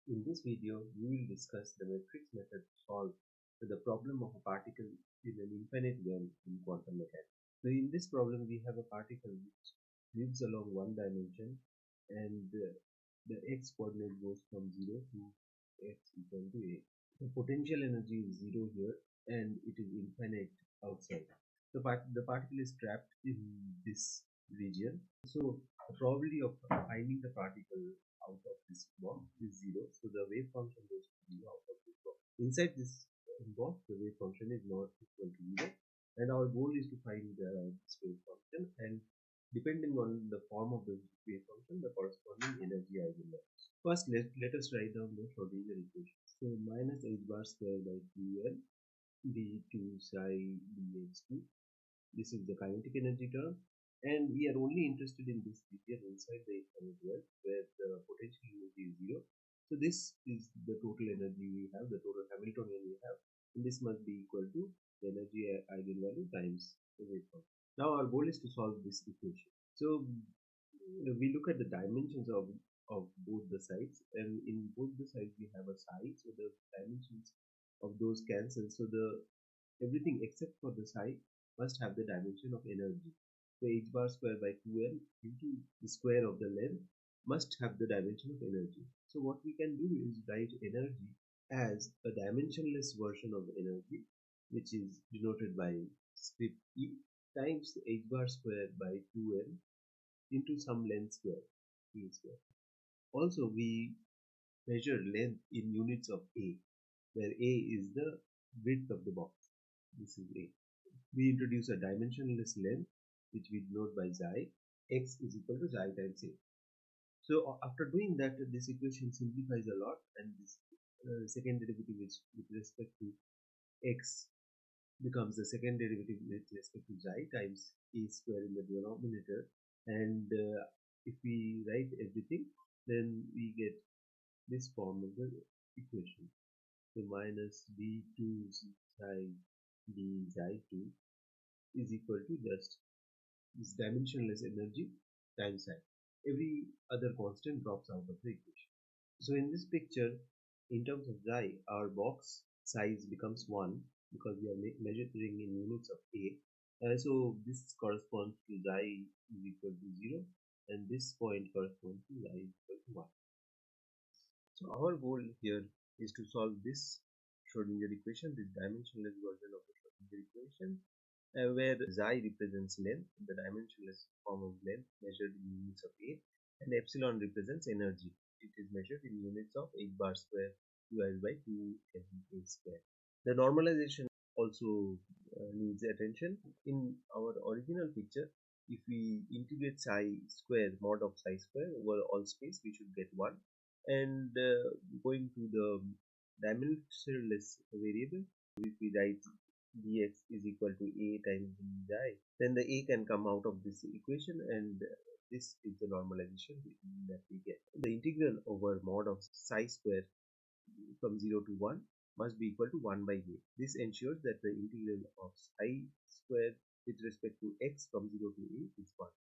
In this video, we will discuss the matrix method to solve the problem of a particle in an infinite well in quantum mechanics. So in this problem, we have a particle which moves along one dimension and the x coordinate goes from 0 to x equal to a. The potential energy is 0 here and it is infinite outside. The particle is trapped in this region. So the probability of finding the particle out of this box is 0. So the wave function goes to 0 out of this box. Inside this box, the wave function is not equal to 0. And our goal is to find this wave function, and depending on the form of the wave function, the corresponding energy eigenvalue. First, let us write down the Schrodinger equation. So minus h bar square by 2l d2 psi dx2. This is the kinetic energy term, and we are only interested in this region inside the infinite well where the potential energy is 0. So this is the total energy we have, the total Hamiltonian we have, and this must be equal to the energy eigenvalue times the wave function. Now our goal is to solve this equation. So we look at the dimensions of both the sides, and in both the sides we have a psi, so the dimensions of those cancel, so the everything except for the psi must have the dimension of energy. So h bar square by 2l into the square of the length must have the dimension of energy. So what we can do is write energy as a dimensionless version of energy, which is denoted by script E times h bar square by 2l into some length square, E square. Also, we measure length in units of A, where A is the width of the box. This is A. We introduce a dimensionless length, which we denote by xi. X is equal to xi times A. So after doing that, this equation simplifies a lot, and this second derivative with respect to x becomes the second derivative with respect to xi times A square in the denominator. And if we write everything, then we get this form of the equation. So minus d2 psi d xi2 is equal to just this dimensionless energy times psi. Every other constant drops out of the equation. So in this picture, in terms of xi, our box size becomes 1 because we are measuring in units of A. So this corresponds to xi is equal to 0, and this point corresponds to xi is equal to 1. So our goal here is to solve this Schrodinger equation, this dimensionless version of the Schrodinger equation, where xi represents length, the dimensionless form of length measured in units of A, and epsilon represents energy. It is measured in units of h bar square divided by 2 a square. The normalization also needs attention. In our original picture, if we integrate psi square, mod of psi square over all space, we should get 1. And going to the dimensionless variable, if we write dx is equal to a times di, then the a can come out of this equation, and this is the normalization that we get. The integral over mod of psi square from 0 to 1 must be equal to 1 by a. This ensures that the integral of psi square with respect to x from 0 to a is 1.